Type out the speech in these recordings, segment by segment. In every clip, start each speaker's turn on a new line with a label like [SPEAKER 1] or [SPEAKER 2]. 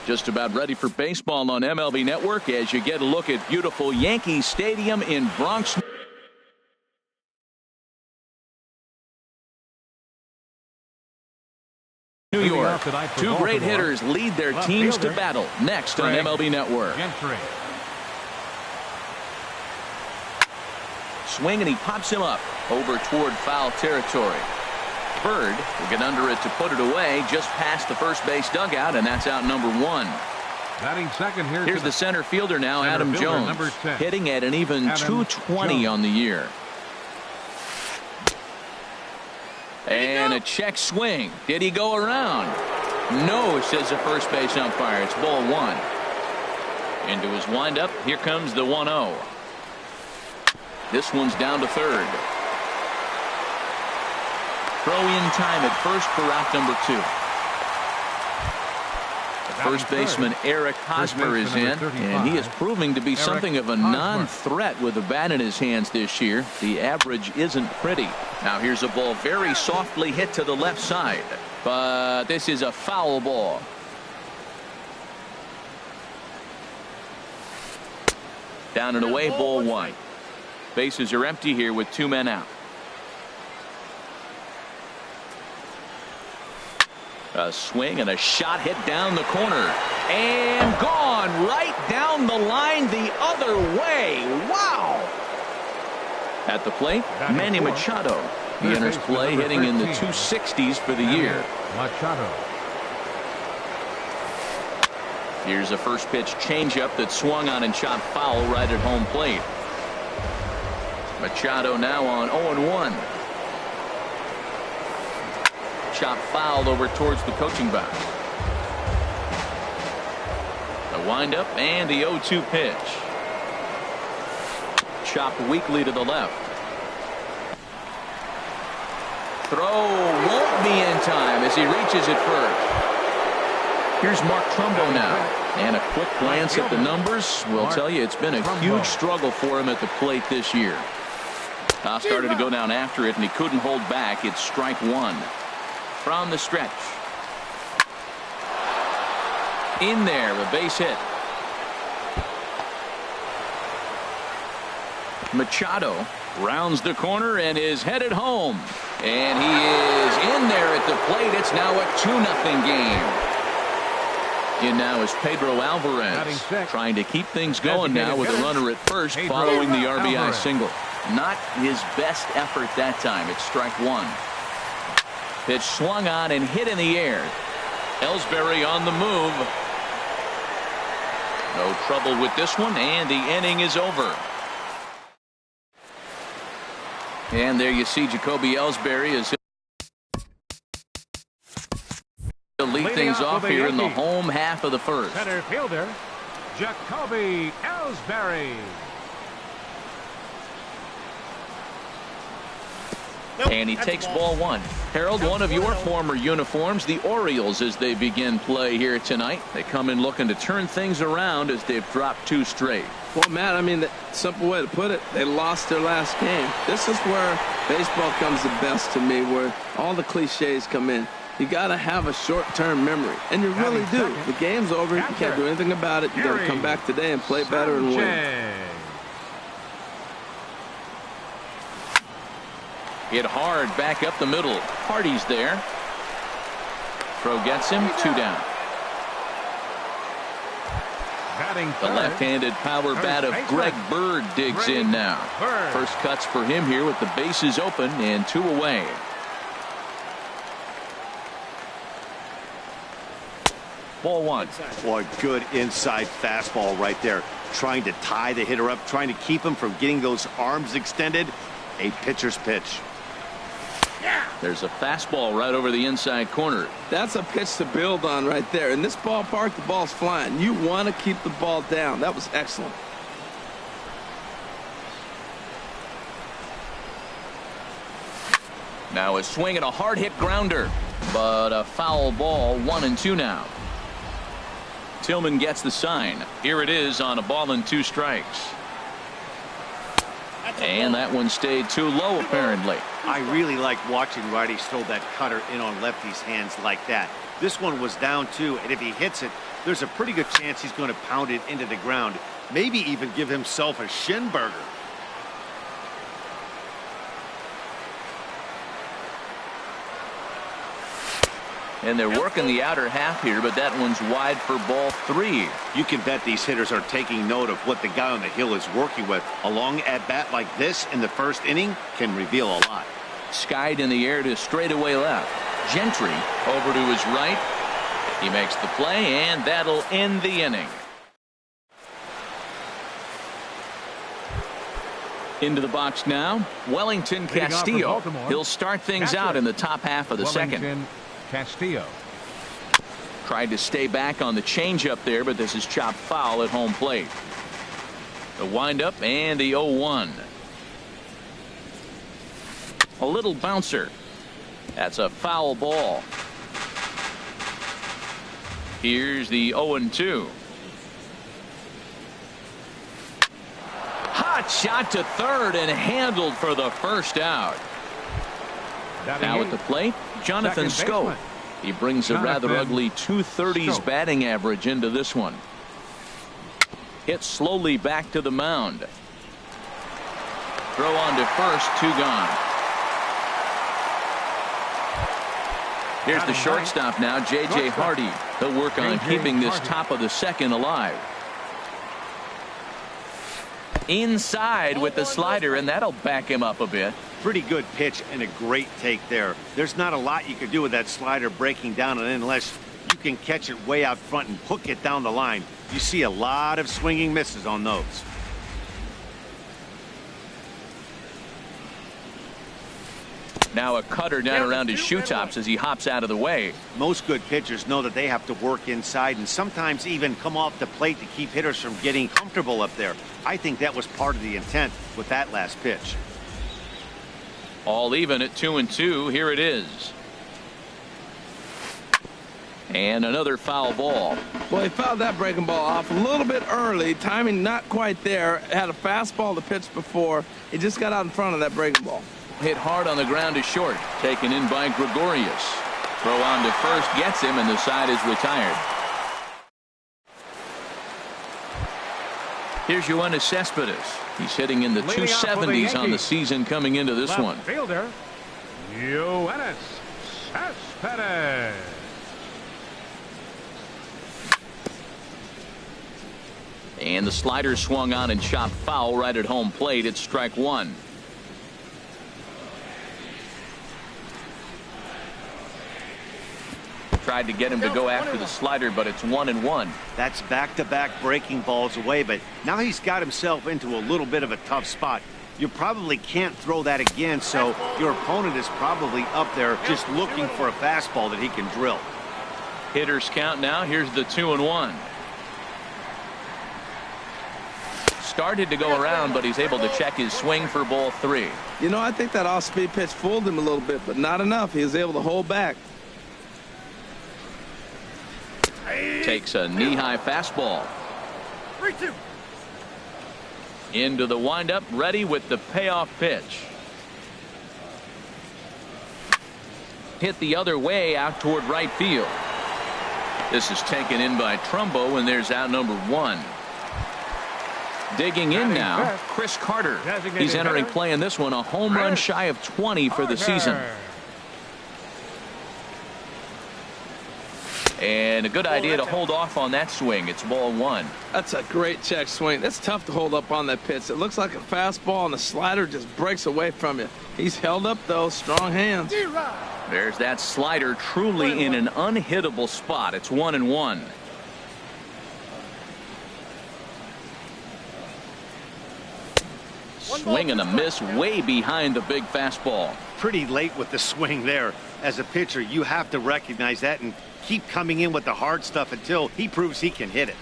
[SPEAKER 1] Just about ready for baseball on MLB Network as you get a look at beautiful Yankee Stadium in Bronx, New York. Two great hitters lead their teams to battle next on MLB Network. Swing, and he pops him up over toward foul territory. Bird will get under it to put it away just past the first base dugout, and that's out number one.
[SPEAKER 2] Batting second here.
[SPEAKER 1] Here's the center fielder now, Adam Jones, hitting at an even .220 on the year. And a check swing. Did he go around? No, says the first base umpire. It's ball one. Into his windup. Here comes the 1-0. This one's down to third. Throw in time at first for out number two. First baseman Eric Hosmer is in, and he is proving to be something of a non-threat with a bat in his hands this year. The average isn't pretty. Now here's a ball very softly hit to the left side, but this is a foul ball. Down and away, ball one. Bases are empty here with two men out. A swing and a shot hit down the corner and gone right down the line the other way. Wow. At the plate, Manny Machado. He enters play hitting in the 260s for the year.
[SPEAKER 2] Machado.
[SPEAKER 1] Here's a first pitch changeup that swung on and shot foul right at home plate. Machado now on 0-1. Chop fouled over towards the coaching box. The windup and the 0-2 pitch. Chopped weakly to the left. Throw won't be in time as he reaches it first. Here's Mark Trumbo now. And a quick glance at the numbers will tell you it's been a huge struggle for him at the plate this year. Started to go down after it, and he couldn't hold back. It's strike one. From the stretch. In there, a base hit. Machado rounds the corner and is headed home. And he is in there at the plate. It's now a 2-0 game. In now is Pedro Alvarez, trying to keep things going now with a runner at first following the RBI single. Not his best effort that time. It's strike one. Pitch swung on and hit in the air. Ellsbury on the move. No trouble with this one, and the inning is over. And there you see Jacoby Ellsbury is to lead things off here in the home half of the first.
[SPEAKER 2] Center fielder Jacoby Ellsbury.
[SPEAKER 1] And he takes ball one. Harold, one of your former uniforms, the Orioles, as they begin play here tonight. They come in looking to turn things around as they've dropped two straight.
[SPEAKER 3] Well, Matt, I mean, the simple way to put it, they lost their last game. This is where baseball comes the best to me, where all the cliches come in. You got to have a short-term memory, and you really do. The game's over. You can't do anything about it. You got to come back today and play better and win.
[SPEAKER 1] Hit hard back up the middle. Hardy's there. Throw gets him. Two down. The left-handed power bat of Greg Bird digs in now. First cuts for him here with the bases open and two away. Ball one.
[SPEAKER 4] Boy, good inside fastball right there. Trying to tie the hitter up, trying to keep him from getting those arms extended. A pitcher's pitch.
[SPEAKER 1] There's a fastball right over the inside corner.
[SPEAKER 3] That's a pitch to build on right there. In this ballpark, the ball's flying. You want to keep the ball down. That was excellent.
[SPEAKER 1] Now a swing and a hard hit grounder, but a foul ball. 1-2 now. Tillman gets the sign. Here it is on a ball and two strikes. And that one stayed too low, apparently.
[SPEAKER 4] I really like watching righties throw that cutter in on lefty's hands like that. This one was down two, and if he hits it, there's a pretty good chance he's going to pound it into the ground. Maybe even give himself a shin burger.
[SPEAKER 1] And they're working the outer half here, but that one's wide for ball 3.
[SPEAKER 4] You can bet these hitters are taking note of what the guy on the hill is working with. A long at-bat like this in the first inning can reveal a lot.
[SPEAKER 1] Skied in the air to straightaway left. Gentry over to his right. He makes the play, and that'll end the inning. Into the box now, Wellington Castillo. He'll start things out in the top half of the second.
[SPEAKER 2] Castillo.
[SPEAKER 1] Tried to stay back on the changeup there, but this is chopped foul at home plate. The windup and the 0-1. A little bouncer. That's a foul ball. Here's the 0-2. Hot shot to third and handled for the first out. Now at the plate, Jonathan Schoop. He brings a rather ugly 230s batting average into this one. Hit slowly back to the mound. Throw on to first, 2 gone. Here's the shortstop now, J.J. Hardy. He'll work on keeping this top of the second alive. Inside with the slider, and that'll back him up a bit.
[SPEAKER 4] Pretty good pitch and a great take there. There's not a lot you can do with that slider breaking down, and unless you can catch it way out front and hook it down the line, you see a lot of swinging misses on those.
[SPEAKER 1] Now a cutter down around his shoe tops as he hops out of the way.
[SPEAKER 4] Most good pitchers know that they have to work inside and sometimes even come off the plate to keep hitters from getting comfortable up there. I think that was part of the intent with that last pitch.
[SPEAKER 1] All even at 2-2. Here it is. And another foul ball.
[SPEAKER 3] Well, he fouled that breaking ball off a little bit early. Timing not quite there. Had a fastball to pitch before. He just got out in front of that breaking ball.
[SPEAKER 1] Hit hard on the ground to short. Taken in by Gregorius. Throw on to first gets him, and the side is retired. Here's Yoenis Cespedes. He's hitting in the 270s on the season coming into this one.
[SPEAKER 2] Fielder, Yoenis Cespedes.
[SPEAKER 1] And the slider swung on and chopped foul right at home plate. It's strike 1. Tried to get him to go after the slider, but it's 1-1.
[SPEAKER 4] That's back-to-back breaking balls away, but now he's got himself into a little bit of a tough spot. You probably can't throw that again, so your opponent is probably up there just looking for a fastball that he can drill.
[SPEAKER 1] Hitters count now. Here's the 2-1. Started to go around, but he's able to check his swing for ball 3.
[SPEAKER 3] You know, I think that off-speed pitch fooled him a little bit, but not enough. He was able to hold back.
[SPEAKER 1] Takes a knee-high fastball.
[SPEAKER 2] 3-2.
[SPEAKER 1] Into the windup, ready with the payoff pitch. Hit the other way out toward right field. This is taken in by Trumbo, and there's out number 1. Digging in now, Chris Carter. He's entering play in this one, a home run shy of 20 for the season. And a good idea to hold off on that swing. It's ball 1.
[SPEAKER 3] That's a great check swing. That's tough to hold up on that pitch. It looks like a fastball, and the slider just breaks away from you. He's held up, though. Strong hands.
[SPEAKER 1] There's that slider truly in an unhittable spot. It's 1-1. Swing and a miss way behind the big fastball.
[SPEAKER 4] Pretty late with the swing there. As a pitcher, you have to recognize that and keep coming in with the hard stuff until he proves he can hit it.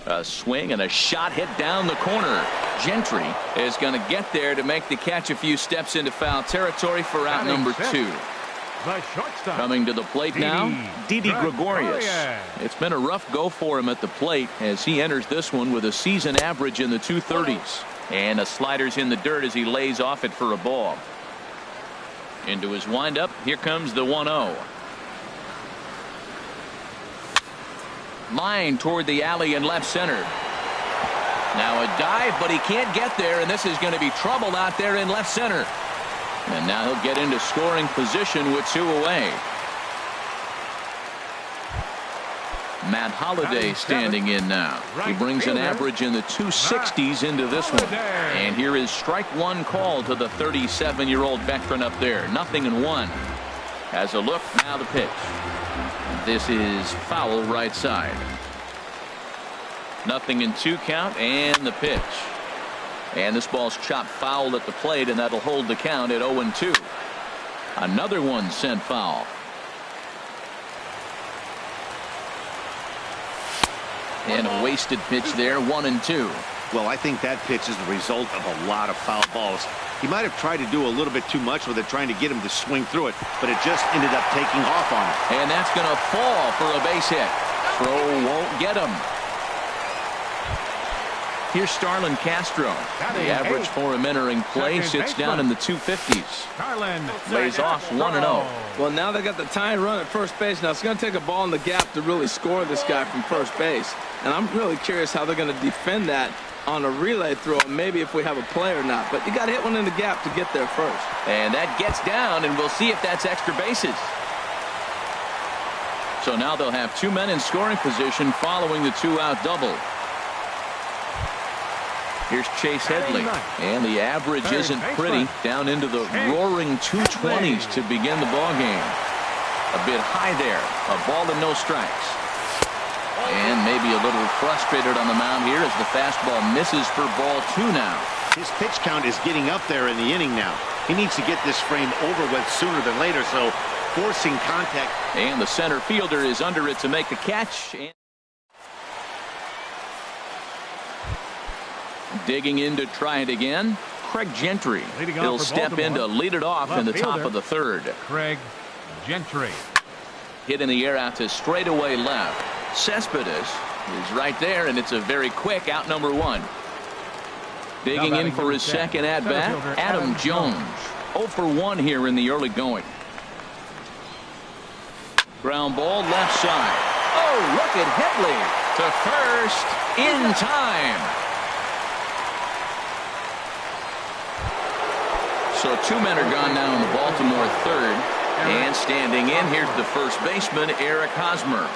[SPEAKER 1] A swing and a shot hit down the corner. Gentry is going to get there to make the catch a few steps into foul territory for out number 2. Coming to the plate now, Didi Gregorius. It's been a rough go for him at the plate as he enters this one with a season average in the 230s. And a slider's in the dirt as he lays off it for a ball. Into his windup, here comes the 1-0. Line toward the alley in left center. Now a dive, but he can't get there, and this is going to be trouble out there in left center. And now he'll get into scoring position with 2 away. Matt Holliday standing in now. He brings an average in the 260s into this one. And here is strike 1 call to the 37-year-old veteran up there. 0-1. Has a look, now the pitch. This is foul right side. 0-2 count, and the pitch. And this ball's chopped foul at the plate, and that'll hold the count at 0-2. Another one sent foul. And a wasted pitch there, 1-2.
[SPEAKER 4] Well, I think that pitch is the result of a lot of foul balls. He might have tried to do a little bit too much with it, trying to get him to swing through it, but it just ended up taking off on him.
[SPEAKER 1] And that's going to fall for a base hit. Throw won't get him. Here's Starlin Castro. The average for him entering play sits down in the 250s. Lays off 1-0.
[SPEAKER 3] Well, now they got the tying run at first base. Now it's going to take a ball in the gap to really score this guy from first base. And I'm really curious how they're going to defend that on a relay throw, and maybe if we have a play or not. But you got to hit one in the gap to get there first.
[SPEAKER 1] And that gets down, and we'll see if that's extra bases. So now they'll have 2 men in scoring position following the 2-out double. Here's Chase Headley, and the average isn't pretty, down into the roaring 220s to begin the ball game. A bit high there, a ball and no strikes. And maybe a little frustrated on the mound here as the fastball misses for ball 2 now.
[SPEAKER 4] His pitch count is getting up there in the inning now. He needs to get this frame over with sooner than later, so forcing contact.
[SPEAKER 1] And the center fielder is under it to make the catch. Digging in to try it again, Craig Gentry. He'll step in to lead it off in the top of the 3rd.
[SPEAKER 2] Craig Gentry.
[SPEAKER 1] Hit in the air out to straightaway left. Cespedes is right there, and it's a very quick out, number 1. Digging in for his second at bat, Adam Jones. 0 for 1 here in the early going. Ground ball left side. Oh, look at Headley to first in time. So 2 men are gone now in the Baltimore 3rd. And standing in, here's the first baseman, Eric Hosmer.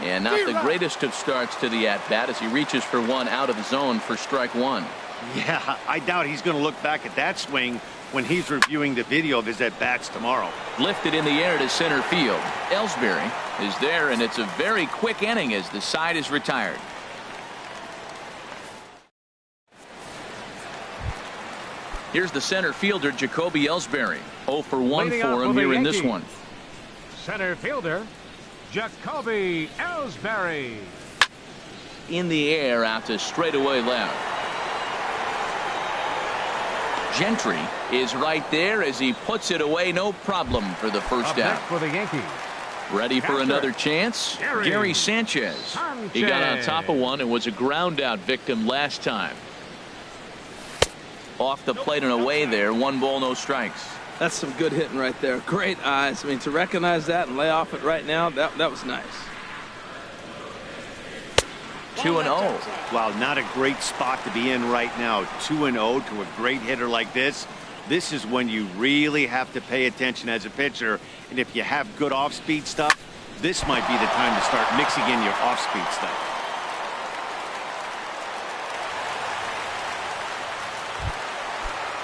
[SPEAKER 1] And not the greatest of starts to the at-bat as he reaches for 1 out of the zone for strike 1.
[SPEAKER 4] Yeah, I doubt he's going to look back at that swing when he's reviewing the video of his at-bats tomorrow.
[SPEAKER 1] Lifted in the air to center field. Ellsbury is there, and it's a very quick inning as the side is retired. Here's the center fielder, Jacoby Ellsbury. 0 for 1 for him here in this one.
[SPEAKER 2] Center fielder, Jacoby Ellsbury.
[SPEAKER 1] In the air out to straightaway left. Gentry is right there as he puts it away, no problem for the first out.
[SPEAKER 2] For the Yankees.
[SPEAKER 1] Ready for another chance? Gary Sanchez. He got on top of one and was a ground out victim last time. Off the plate and away there. 1 ball, no strikes.
[SPEAKER 3] That's some good hitting right there. Great eyes. I mean, to recognize that and lay off it right now, that was nice.
[SPEAKER 1] 2-0.
[SPEAKER 4] Wow, not a great spot to be in right now. 2-0 to a great hitter like this. This is when you really have to pay attention as a pitcher. And if you have good off-speed stuff, this might be the time to start mixing in your off-speed stuff.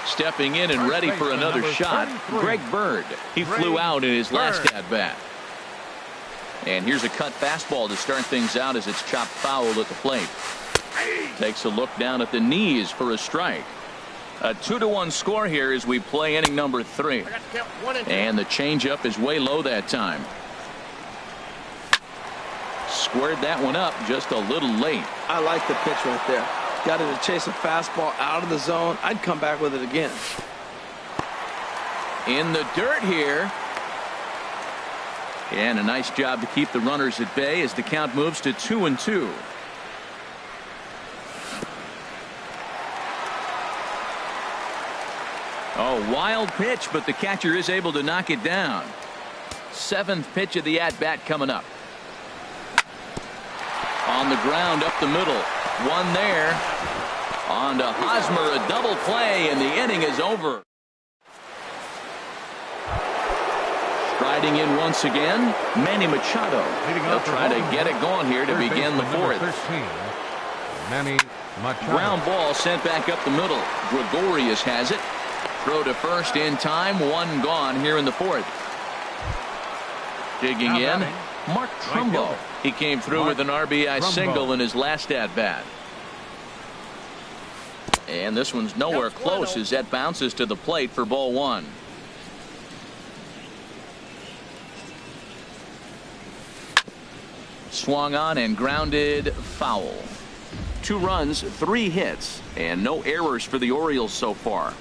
[SPEAKER 1] Stepping in and ready for another shot, Greg Bird. He flew out in his last at-bat. And here's a cut fastball to start things out as it's chopped foul at the plate. Takes a look down at the knees for a strike. A 2-1 score here as we play inning number 3. And the changeup is way low that time. Squared that one up just a little late.
[SPEAKER 3] I like the pitch right there. Got it to chase a fastball out of the zone. I'd come back with it again.
[SPEAKER 1] In the dirt here. And a nice job to keep the runners at bay as the count moves to 2-2. Oh, wild pitch, but the catcher is able to knock it down. 7th pitch of the at-bat coming up. On the ground up the middle. One there. On to Hosmer, a double play, and the inning is over. Striding in once again, Manny Machado. They'll try to get it going here to begin the fourth.
[SPEAKER 2] 13, Manny Machado.
[SPEAKER 1] Ground ball sent back up the middle. Gregorius has it. Throw to first in time. One gone here in the fourth. Digging in, Mark Trumbo. He came through with an RBI single in his last at-bat. And this one's nowhere close as that bounces to the plate for ball one. Swung on and grounded foul. 2 runs, 3 hits, and no errors for the Orioles so far.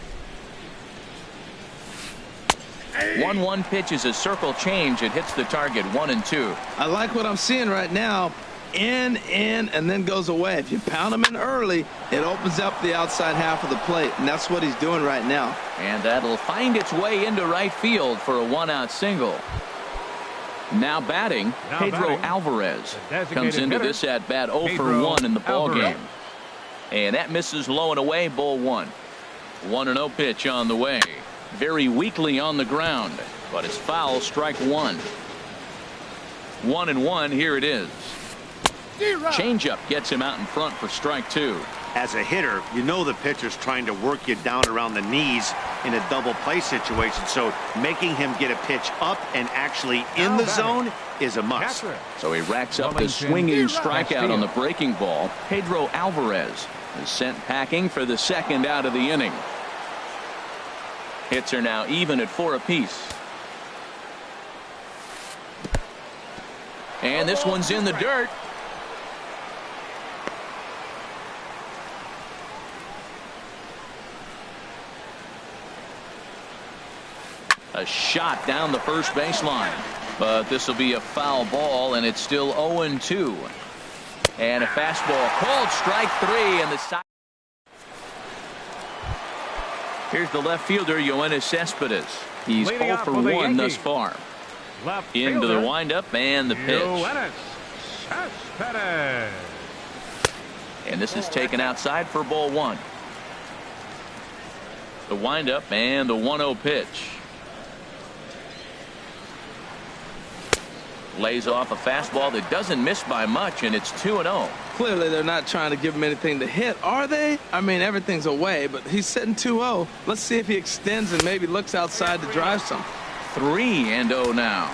[SPEAKER 1] 1-1 pitch is a circle change. It hits the target 1-2.
[SPEAKER 3] I like what I'm seeing right now. In, and then goes away. If you pound him in early, it opens up the outside half of the plate, and that's what he's doing right now.
[SPEAKER 1] And that'll find its way into right field for a 1-out single. Now batting, Pedro Alvarez comes into this at bat 0 for 1 in the ball game. And that misses low and away, ball 1. 1-0 pitch on the way. Very weakly on the ground, but it's foul, strike 1. 1-1, here it is. Changeup gets him out in front for strike 2.
[SPEAKER 4] As a hitter, you know the pitcher's trying to work you down around the knees in a double play situation, so making him get a pitch up and actually in the zone is a must.
[SPEAKER 1] So he racks up the swinging strikeout on the breaking ball. Pedro Alvarez is sent packing for the second out of the inning. Hits are now even at 4 apiece. And this one's in the dirt. A shot down the first baseline, but this will be a foul ball, and it's still 0-2. And a fastball called strike 3, and the side. Here's the left fielder, Yoenis Cespedes. He's 0 for 1 thus far. Into the windup and the pitch. And this is taken outside for ball 1. The windup and the 1-0 pitch. Lays off a fastball that doesn't miss by much, and it's 2-0.
[SPEAKER 3] Clearly, they're not trying to give him anything to hit, are they? I mean, everything's away, but he's sitting 2-0. Let's see if he extends and maybe looks outside to drive some.
[SPEAKER 1] 3-0 now.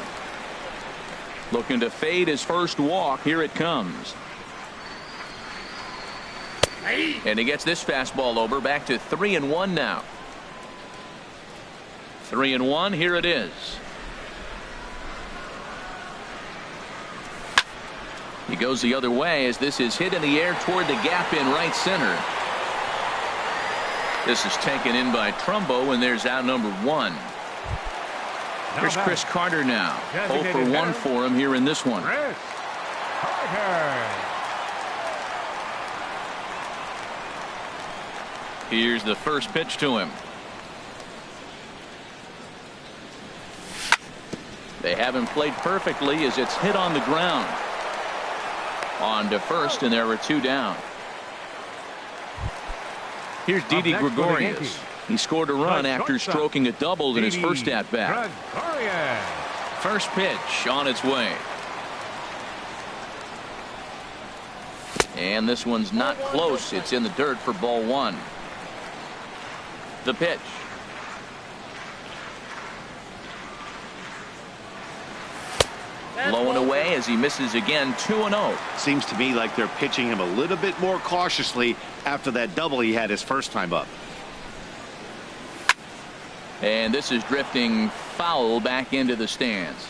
[SPEAKER 1] Looking to fade his first walk. Here it comes. And he gets this fastball over. Back to 3-1 now. 3-1. Here it is. He goes the other way as this is hit in the air toward the gap in right center. This is taken in by Trumbo, and there's out number 1. Here's Chris Carter now. 0 for 1 for him here in this one.
[SPEAKER 2] Chris Carter.
[SPEAKER 1] Here's the first pitch to him. They haven't played perfectly as it's hit on the ground. On to first, and there are 2 down. Here's Didi Gregorius. He scored a run after stroking a double in his first at-bat. First pitch on its way. And this one's not close. It's in the dirt for ball 1. The pitch. Low and away as he misses again. 2-0.
[SPEAKER 4] Seems to me like they're pitching him a little bit more cautiously after that double he had his first time up.
[SPEAKER 1] And this is drifting foul back into the stands.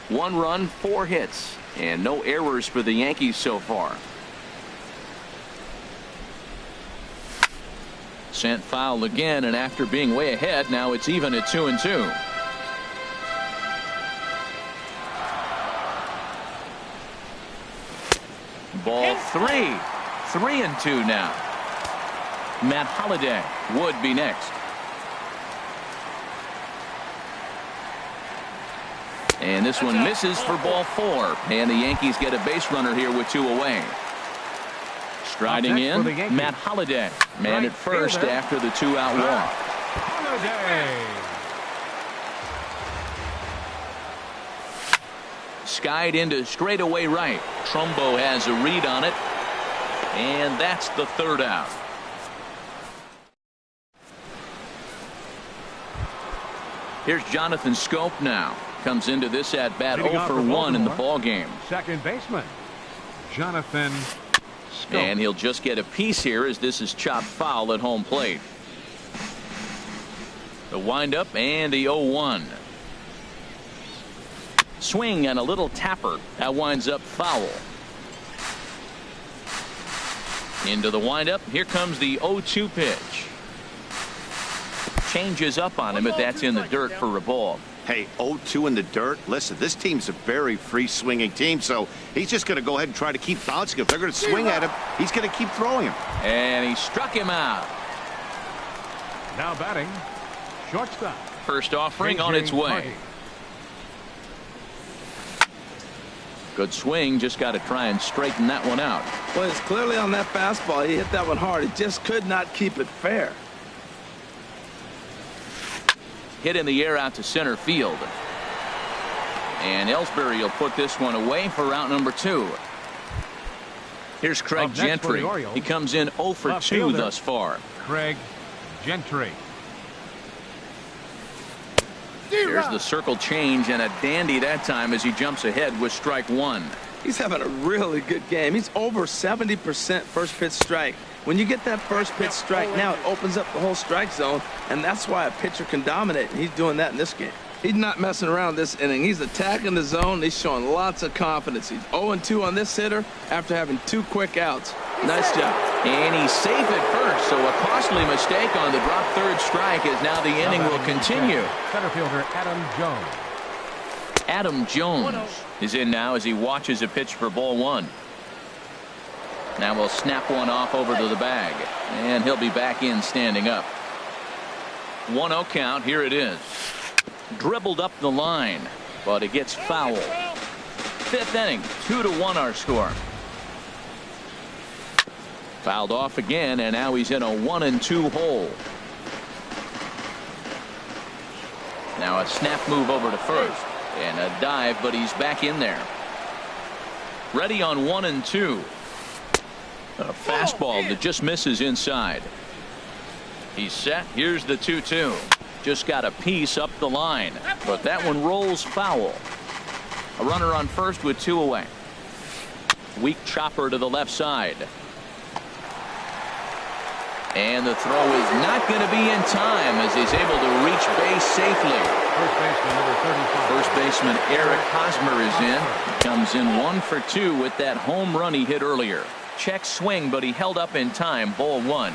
[SPEAKER 1] 1 run, 4 hits, and no errors for the Yankees so far. Sent foul again, and after being way ahead, now it's even at 2-2. Ball 3. 3-2 now. Matt Holliday would be next. And this one misses for ball 4. And the Yankees get a base runner here with 2 away. Striding in, Matt Holliday. Man at first after the 2-out walk.
[SPEAKER 2] Holliday.
[SPEAKER 1] Skied into straightaway right. Trumbo has a read on it. And that's the 3rd out. Here's Jonathan Scope now. Comes into this at bat 0 for 1 in the ball game.
[SPEAKER 2] Second baseman, Jonathan Scope.
[SPEAKER 1] And he'll just get a piece here as this is chopped foul at home plate. The windup and the 0-1. Swing and a little tapper. That winds up foul. Into the windup. Here comes the 0-2 pitch. Changes up on him, but that's in the dirt for a ball.
[SPEAKER 4] Hey, 0-2 in the dirt. Listen, this team's a very free swinging team, so he's just going to go ahead and try to keep bouncing. If they're going to swing at him, he's going to keep throwing him.
[SPEAKER 1] And he struck him out.
[SPEAKER 2] Now batting, shortstop.
[SPEAKER 1] First offering on its way. Good swing, just got to try and straighten that one out.
[SPEAKER 3] Well, it's clearly on that fastball. He hit that one hard. He just could not keep it fair.
[SPEAKER 1] Hit in the air out to center field. And Ellsbury will put this one away for out number 2. Here's Craig Gentry. He comes in 0 for 2 thus far.
[SPEAKER 2] Craig Gentry.
[SPEAKER 1] Here's the circle change and a dandy that time as he jumps ahead with strike 1.
[SPEAKER 3] He's having a really good game. He's over 70% first pitch strike. When you get that first pitch strike now, it opens up the whole strike zone, and that's why a pitcher can dominate, and he's doing that in this game. He's not messing around this inning. He's attacking the zone. He's showing lots of confidence. He's 0-2 on this hitter after having 2 quick outs. Nice job.
[SPEAKER 1] And he's safe at first, so a costly mistake on the drop 3rd strike as now the inning will continue.
[SPEAKER 2] Center fielder Adam Jones.
[SPEAKER 1] Adam Jones is in now as he watches a pitch for ball 1. Now we'll snap one off over to the bag, and he'll be back in standing up. 1-0 count. Here it is. Dribbled up the line, but it gets foul. 5th inning, 2-1 our score. Fouled off again, and now he's in a 1-2 hole. Now a snap move over to first, and a dive, but he's back in there. Ready on 1-2. A fastball that just misses inside. He's set. Here's the 2-2. Just got a piece up the line, but that one rolls foul. A runner on first with 2 away. Weak chopper to the left side. And the throw is not going to be in time as he's able to reach base safely.
[SPEAKER 2] First baseman number 35.
[SPEAKER 1] First baseman Eric Hosmer is in. He comes in 1 for 2 with that home run he hit earlier. Check swing, but he held up in time. Ball 1.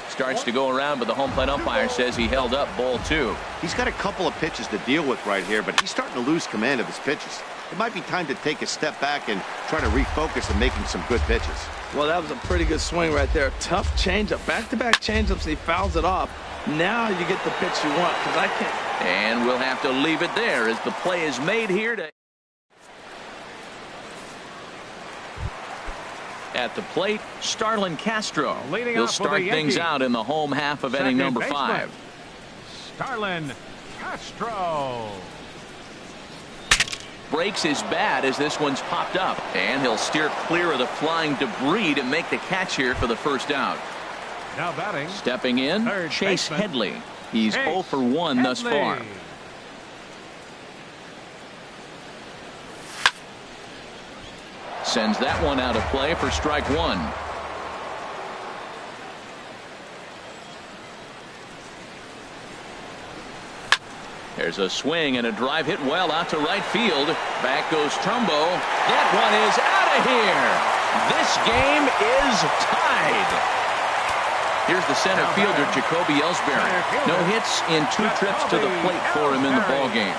[SPEAKER 1] Starts to go around, but the home plate umpire says he held up. Ball 2.
[SPEAKER 4] He's got a couple of pitches to deal with right here, but he's starting to lose command of his pitches. It might be time to take a step back and try to refocus on making some good pitches.
[SPEAKER 3] Well, that was a pretty good swing right there. Tough changeup. Back-to-back changeups. He fouls it off. Now you get the pitch you want, because I can't.
[SPEAKER 1] And we'll have to leave it there as the play is made here to. At the plate, Starlin Castro. He'll start things out in the home half of inning number 5.
[SPEAKER 2] Starlin Castro.
[SPEAKER 1] Breaks his bat as this one's popped up, and he'll steer clear of the flying debris to make the catch here for the first out.
[SPEAKER 2] Now batting.
[SPEAKER 1] Stepping in, Chase Headley. He's 0 for 1 thus far. Sends that one out of play for strike 1. There's a swing and a drive hit well out to right field. Back goes Trumbo. That one is out of here. This game is tied. Here's the center fielder, Jacoby Ellsbury. No hits in 2 trips to the plate for him in the ballgame.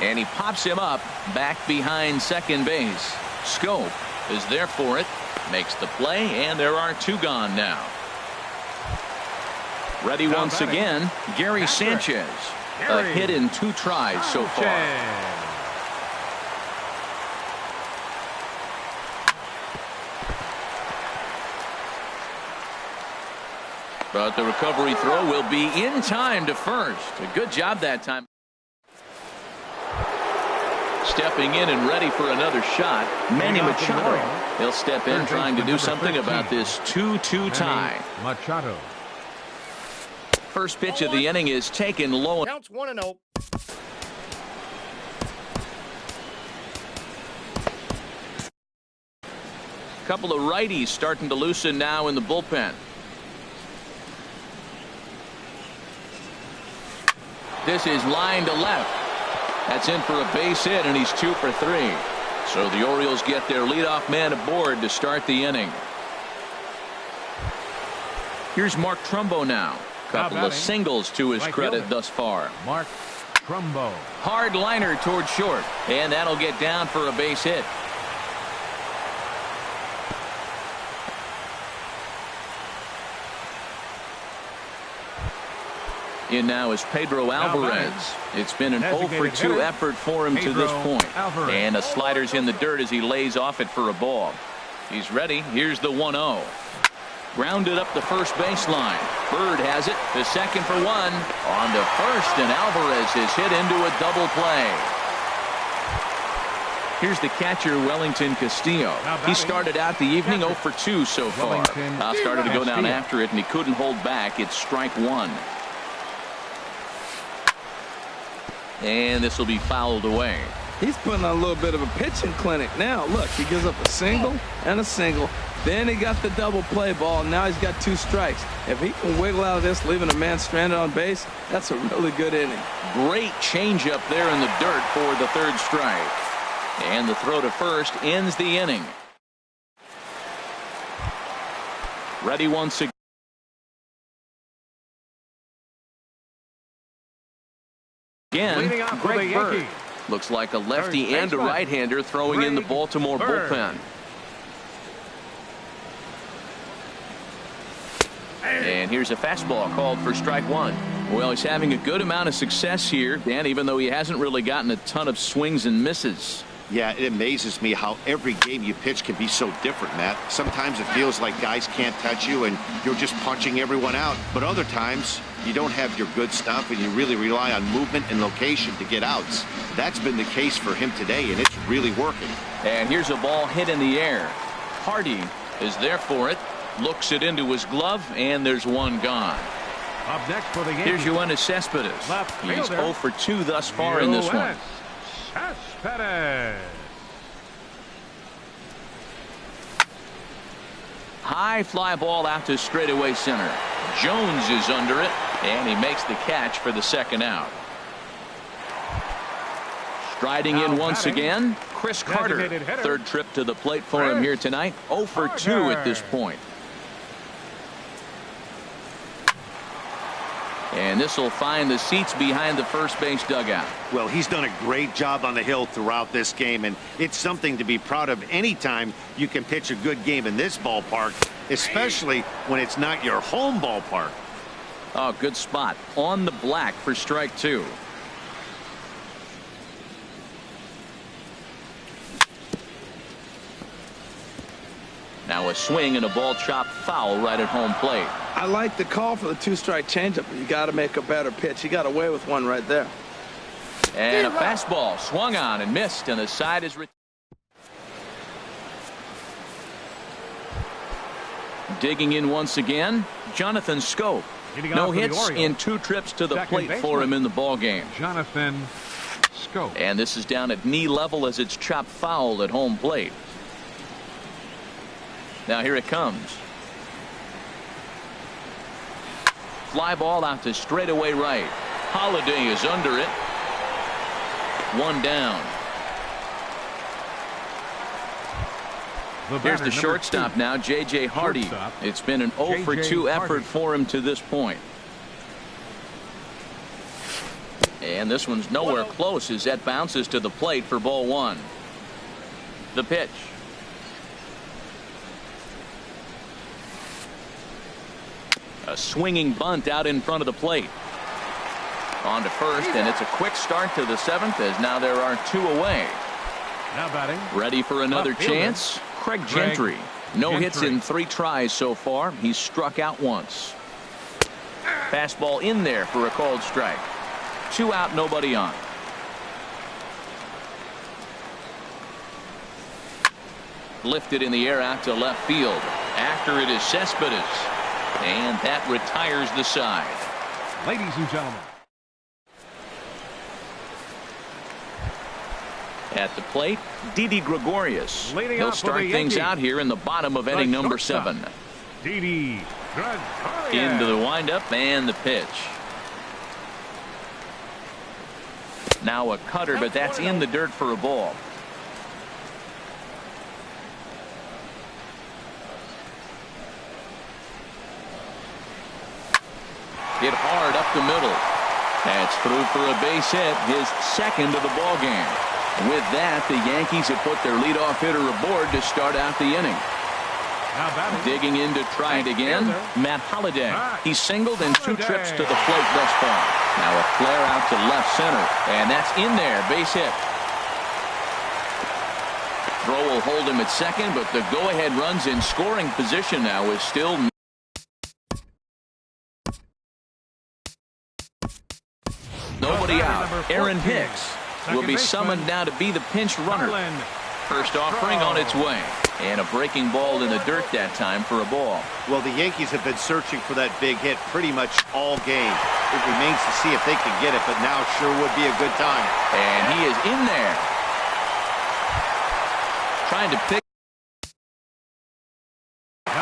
[SPEAKER 1] And he pops him up back behind second base. Scope is there for it. Makes the play, and there are 2 gone now. Ready once again, Gary Sanchez. A hit in 2 tries so far. But the recovery throw will be in time to first. A good job that time. Stepping in and ready for another shot, Manny Machado. He'll step in trying to do something about this 2-2 tie.
[SPEAKER 2] Machado.
[SPEAKER 1] First pitch of the inning is taken low.
[SPEAKER 5] Counts 1-0.
[SPEAKER 1] Couple of righties starting to loosen now in the bullpen. This is line to left. That's in for a base hit, and he's 2 for 3. So the Orioles get their leadoff man aboard to start the inning. Here's Mark Trumbo now. Couple of singles to his credit thus far.
[SPEAKER 2] Mark Trumbo.
[SPEAKER 1] Hard liner toward short, and that'll get down for a base hit. In now is Pedro Alvarez. It's been an 0 for 2 effort for him to this point. And a slider's in the dirt as he lays off it for a ball. He's ready. Here's the 1-0. Grounded up the first baseline. Bird has it to second for 1. On to first, and Alvarez is hit into a double play. Here's the catcher, Wellington Castillo. He started out the evening 0 for 2 so far. Started to go down after it, and he couldn't hold back. It's strike 1. And this will be fouled away.
[SPEAKER 3] He's putting on a little bit of a pitching clinic now. Look, he gives up a single and a single. Then he got the double play ball. Now he's got 2 strikes. If he can wiggle out of this, leaving a man stranded on base, that's a really good inning.
[SPEAKER 1] Great changeup there in the dirt for the 3rd strike. And the throw to first ends the inning. Ready once again. Greg Bird. Looks like a lefty and a right-hander throwing in the Baltimore bullpen. And here's a fastball called for strike 1. Well, he's having a good amount of success here, Dan, even though he hasn't really gotten a ton of swings and misses.
[SPEAKER 4] Yeah, it amazes me how every game you pitch can be so different, Matt. Sometimes it feels like guys can't touch you and you're just punching everyone out. But other times you don't have your good stuff and you really rely on movement and location to get outs. That's been the case for him today, and it's really working.
[SPEAKER 1] And here's a ball hit in the air. Hardy is there for it. Looks it into his glove, and there's 1 gone.
[SPEAKER 2] Up next for the Yankees.
[SPEAKER 1] Here's Yoenis Cespedes. He's 0 for 2 thus far in this one.
[SPEAKER 2] Cespedes.
[SPEAKER 1] High fly ball out to straightaway center. Jones is under it, and he makes the catch for the 2nd out. Striding in once again, Chris Carter. 3rd trip to the plate for him here tonight. 0 for 2 at this point. And this will find the seats behind the first base dugout.
[SPEAKER 4] Well, he's done a great job on the hill throughout this game, and it's something to be proud of anytime you can pitch a good game in this ballpark, especially when it's not your home ballpark.
[SPEAKER 1] Oh, good spot. On the black for strike 2. Now a swing and a ball chopped foul right at home plate.
[SPEAKER 3] I like the call for the 2-strike changeup, but you got to make a better pitch. He got away with one right there.
[SPEAKER 1] And a fastball swung on and missed, and the side is digging in once again. Jonathan Scope. No hits in 2 trips to the plate for him in the ball game.
[SPEAKER 2] Jonathan Scope.
[SPEAKER 1] And this is down at knee level as it's chopped foul at home plate. Now here it comes. Fly ball out to straightaway right. Holiday is under it. 1 down. Here's the shortstop now, J.J. Hardy. It's been an 0 for 2 effort for him to this point. And this one's nowhere close as that bounces to the plate for ball 1. The pitch. A swinging bunt out in front of the plate. On to first, and it's a quick start to the 7th as now there are 2 away.
[SPEAKER 2] Now batting.
[SPEAKER 1] Ready for another chance? Craig Gentry. No hits in 3 tries so far. He's struck out once. Fastball in there for a called strike. 2 out, nobody on. Lifted in the air out to left field. After it is Cespedes. And that retires the side.
[SPEAKER 2] Ladies and gentlemen.
[SPEAKER 1] At the plate, Didi Gregorius.
[SPEAKER 2] Leading
[SPEAKER 1] He'll
[SPEAKER 2] off for
[SPEAKER 1] start
[SPEAKER 2] the
[SPEAKER 1] things
[SPEAKER 2] Yankees.
[SPEAKER 1] out here in the bottom of inning number 7.
[SPEAKER 2] Didi Gregorius.
[SPEAKER 1] Into the windup and the pitch. Now a cutter, but that's in the dirt for a ball. Hit hard up the middle. That's through for a base hit, his 2nd of the ball game. With that, the Yankees have put their leadoff hitter aboard to start out the inning.
[SPEAKER 2] Now batting.
[SPEAKER 1] Digging in to try it again, Matt Holliday. He singled in 2 trips to the plate thus far. Now a flare out to left center, and that's in there, base hit. Throw will hold him at 2nd, but the go-ahead runs in scoring position now is still. Nobody out. Aaron Hicks will be summoned now to be the pinch runner. First offering on its way. And a breaking ball in the dirt that time for a ball.
[SPEAKER 4] Well, the Yankees have been searching for that big hit pretty much all game. It remains to see if they can get it, but now sure would be a good time.
[SPEAKER 1] And he is in there. Trying to pick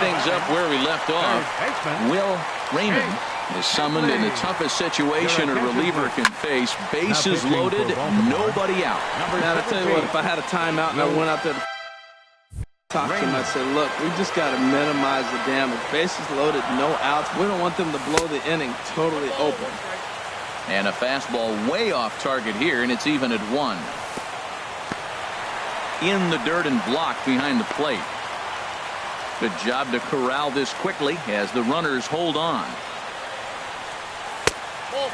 [SPEAKER 1] things up where we left off. Will Raymond is summoned in the toughest situation a reliever can face. Bases loaded, nobody out.
[SPEAKER 3] Now, to tell you what, if I had a timeout and I went out there to talk to him, I said, look, we just got to minimize the damage. Bases loaded, no outs. We don't want them to blow the inning totally open.
[SPEAKER 1] And a fastball way off target here, and it's even at 1. In the dirt and blocked behind the plate. Good job to corral this quickly as the runners hold on.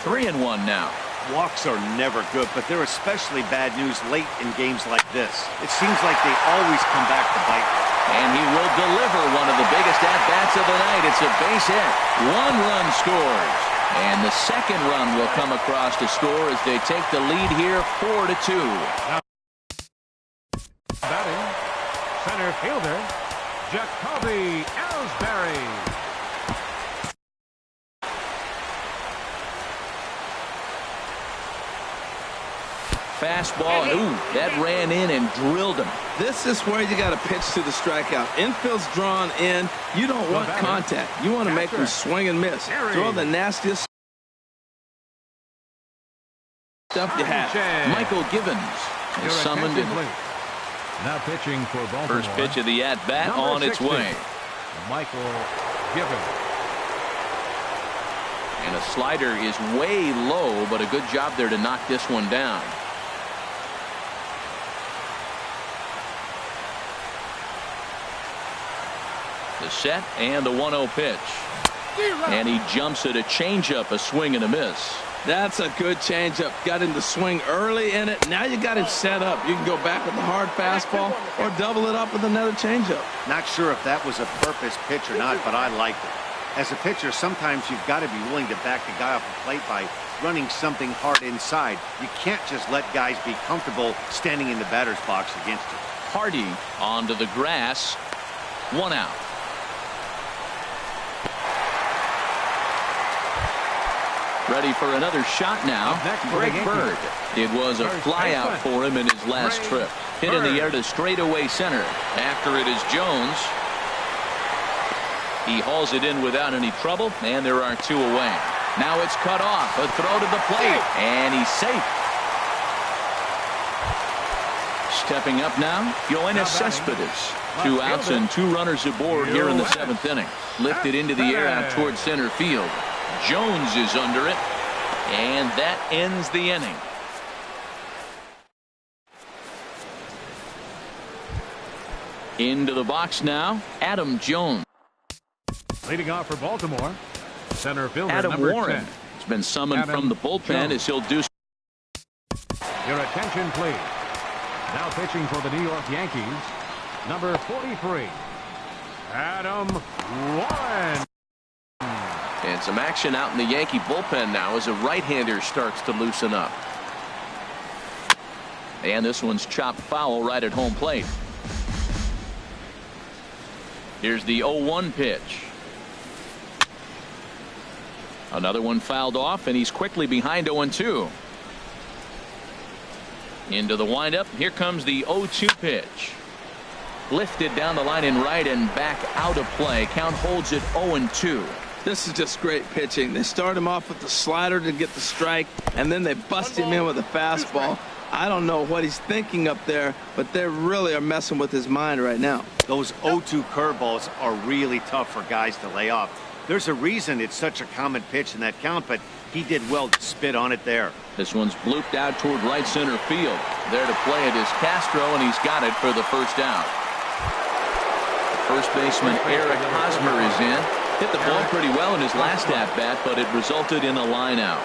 [SPEAKER 1] 3-1 now.
[SPEAKER 4] Walks are never good, but they're especially bad news late in games like this. It seems like they always come back to bite.
[SPEAKER 1] And he will deliver one of the biggest at-bats of the night. It's a base hit. 1 run scores. And the 2nd run will come across to score as they take the lead here 4-2.
[SPEAKER 2] Batting, center fielder, Jacoby Ellsbury.
[SPEAKER 1] Fastball, and ooh, that ran in and drilled him.
[SPEAKER 3] This is where you got to pitch to the strikeout. Infield's drawn in. You don't want contact. You want to make them swing and miss. Throw the nastiest stuff you have.
[SPEAKER 1] Michael Givens is summoned in.
[SPEAKER 2] Now pitching for Baltimore.
[SPEAKER 1] First pitch of the at-bat on its way.
[SPEAKER 2] Michael Givens.
[SPEAKER 1] And a slider is way low, but a good job there to knock this one down. The set and the 1-0 pitch. And he jumps at a changeup, a swing and a miss.
[SPEAKER 3] That's a good changeup. Got him to swing early in it. Now you got him set up. You can go back with the hard fastball or double it up with another changeup.
[SPEAKER 4] Not sure if that was a purpose pitch or not, but I liked it. As a pitcher, sometimes you've got to be willing to back the guy off the plate by running something hard inside. You can't just let guys be comfortable standing in the batter's box against you.
[SPEAKER 1] Hardy onto the grass. 1 out. Ready for another shot now. Greg Bird. It was a flyout for him in his last trip. Hit in the air to straightaway center. After it is Jones. He hauls it in without any trouble, and there are 2 away. Now it's cut off. A throw to the plate, and he's safe. Stepping up now, Yoenis Cespedes. 2 outs and 2 runners aboard here in the 7th inning. Lifted into the air out towards center field. Jones is under it, and that ends the inning. Into the box now, Adam Jones.
[SPEAKER 2] Leading off for Baltimore, center fielder
[SPEAKER 1] Adam
[SPEAKER 2] number
[SPEAKER 1] Warren
[SPEAKER 2] 10.
[SPEAKER 1] is been summoned from the bullpen as he'll do.
[SPEAKER 2] Your attention, please. Now pitching for the New York Yankees, number 43, Adam Warren.
[SPEAKER 1] And some action out in the Yankee bullpen now as a right-hander starts to loosen up. And this one's chopped foul right at home plate. Here's the 0-1 pitch. Another one fouled off, and he's quickly behind 0-2. Into the windup. Here comes the 0-2 pitch. Lifted down the line in right and back out of play. Count holds it 0-2.
[SPEAKER 3] This is just great pitching. They start him off with the slider to get the strike, and then they bust him in with a fastball. I don't know what he's thinking up there, but they really are messing with his mind right now.
[SPEAKER 4] Those 0-2 curveballs are really tough for guys to lay off. There's a reason it's such a common pitch in that count, but he did well to spit on it there.
[SPEAKER 1] This one's blooped out toward right center field. There to play it is Castro, and he's got it for the first out. First baseman Eric Hosmer is in. Hit the ball pretty well in his last at-bat, but it resulted in a line out.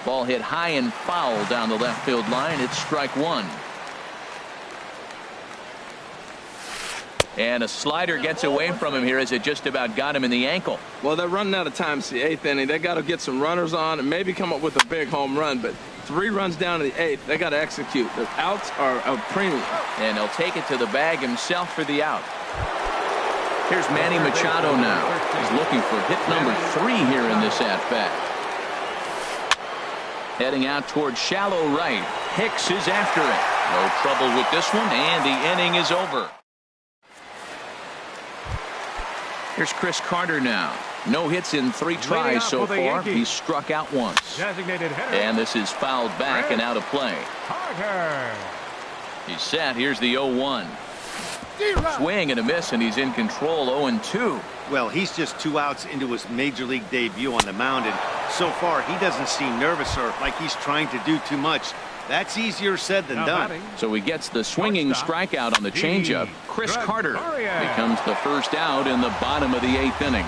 [SPEAKER 1] Ball hit high and foul down the left field line. It's strike one. And a slider gets away from him here as it just about got him in the ankle.
[SPEAKER 3] Well, they're running out of time. It's the 8th inning. They got to get some runners on and maybe come up with a big home run. But 3 runs down in the 8th. They got to execute. The outs are a premium.
[SPEAKER 1] And he'll take it to the bag himself for the out. Here's Manny Machado now. He's looking for hit number 3 here in this at-bat. Heading out toward shallow right. Hicks is after it. No trouble with this one, and the inning is over. Here's Chris Carter now. No hits in 3 tries so far. He's struck out once. And this is fouled back and out of play.
[SPEAKER 2] Carter.
[SPEAKER 1] He's set. Here's the 0-1. Swing and a miss, and he's in control. 0-2.
[SPEAKER 4] Well, he's just 2 outs into his major league debut on the mound, and so far he doesn't seem nervous or like he's trying to do too much. That's easier said than done.
[SPEAKER 1] So he gets the swinging strikeout on the changeup. Chris Carter becomes the first out in the bottom of the 8th inning.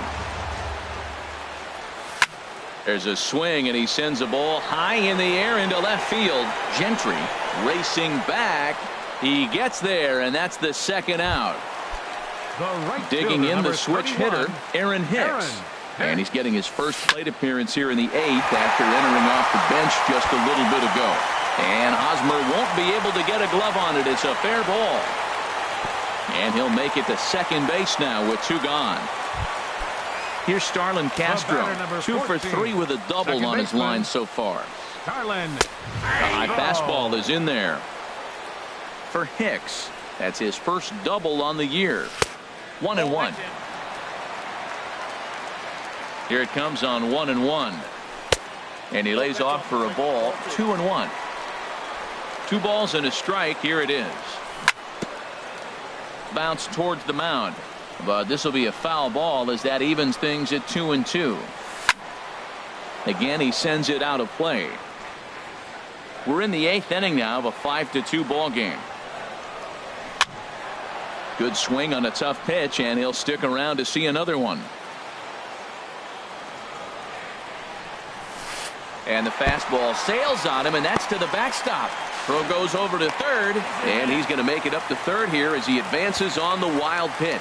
[SPEAKER 1] There's a swing, and he sends a ball high in the air into left field. Gentry racing back. He gets there, and that's the second out. Digging in the switch hitter, Aaron Hicks. And he's getting his first plate appearance here in the 8th after entering off the bench just a little bit ago. And Hosmer won't be able to get a glove on it. It's a fair ball. And he'll make it to second base now with 2 gone. Here's Starlin Castro. 2 for 3 with a double on his line so far.
[SPEAKER 2] Starlin.
[SPEAKER 1] A high fastball is in there. For Hicks, that's his first double on the year. 1-1. Here it comes on 1-1. And he lays off for a ball. 2-1. 2 balls and a strike. Here it is. Bounce towards the mound. But this will be a foul ball as that evens things at 2-2. Again, he sends it out of play. We're in the 8th inning now of a 5-2 ball game. Good swing on a tough pitch, and he'll stick around to see another one. And the fastball sails on him, and that's to the backstop. Throw goes over to third, and he's going to make it up to third here as he advances on the wild pitch.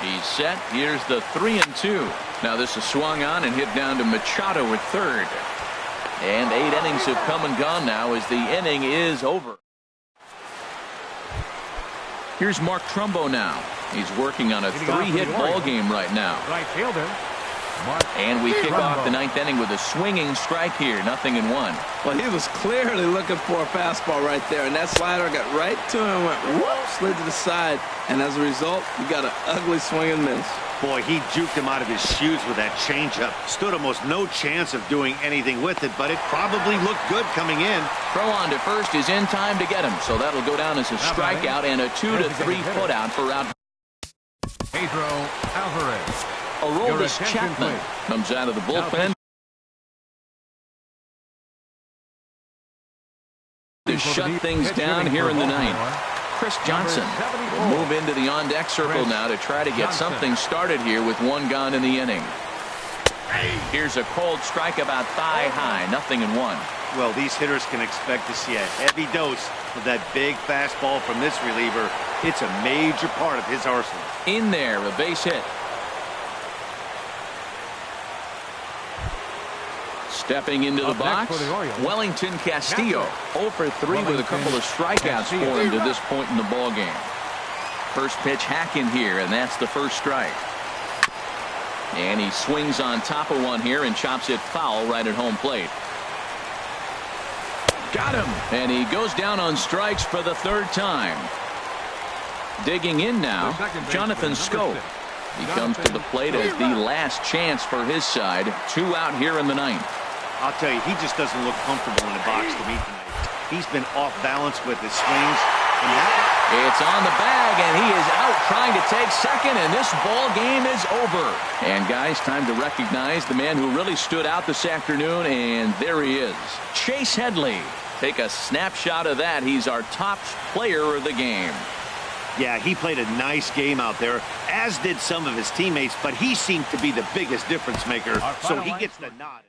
[SPEAKER 1] He's set. Here's the 3-2. Now this is swung on and hit down to Machado at third. And 8 innings have come and gone now as the inning is over. Here's Mark Trumbo now. He's working on a 3-hit ball game right now.
[SPEAKER 2] Right fielder.
[SPEAKER 1] And we kick off the 9th inning with a swinging strike here. 0-1.
[SPEAKER 3] Well, he was clearly looking for a fastball right there, and that slider got right to him, went whoop, slid to the side, and as a result, you got an ugly swing and miss.
[SPEAKER 4] Boy, he juked him out of his shoes with that changeup. Stood almost no chance of doing anything with it, but it probably looked good coming in.
[SPEAKER 1] Throw on to first is in time to get him, so that'll go down as a strikeout and a 2 to 3 put out for out.
[SPEAKER 2] Pedro Alvarez.
[SPEAKER 1] Aroldis Chapman comes out of the bullpen to shut things down here in the 9th. Chris Johnson will move into the on-deck circle now to try to get something started here with 1 gone in the inning. Here's a cold strike about thigh high, 0-1.
[SPEAKER 4] Well, these hitters can expect to see a heavy dose of that big fastball from this reliever. It's a major part of his arsenal.
[SPEAKER 1] In there, a base hit. Stepping into the
[SPEAKER 2] Up next
[SPEAKER 1] box,
[SPEAKER 2] for the Orioles,
[SPEAKER 1] Wellington Castillo. 0 for 3 with a couple of strikeouts for him to this point in the ball game. First pitch hacking here, and that's the first strike. And he swings on top of one here and chops it foul right at home plate. Got him, and he goes down on strikes for the third time. Digging in now, Jonathan Scope. He comes to the plate as the last chance for his side. 2 out here in the ninth.
[SPEAKER 4] I'll tell you, he just doesn't look comfortable in the box to me tonight. He's been off balance with his swings.
[SPEAKER 1] It's on the bag, and he is out trying to take second, and this ball game is over. And guys, time to recognize the man who really stood out this afternoon, and there he is, Chase Headley. Take a snapshot of that. He's our top player of the game.
[SPEAKER 4] Yeah, he played a nice game out there, as did some of his teammates, but he seemed to be the biggest difference maker, so he gets the nod.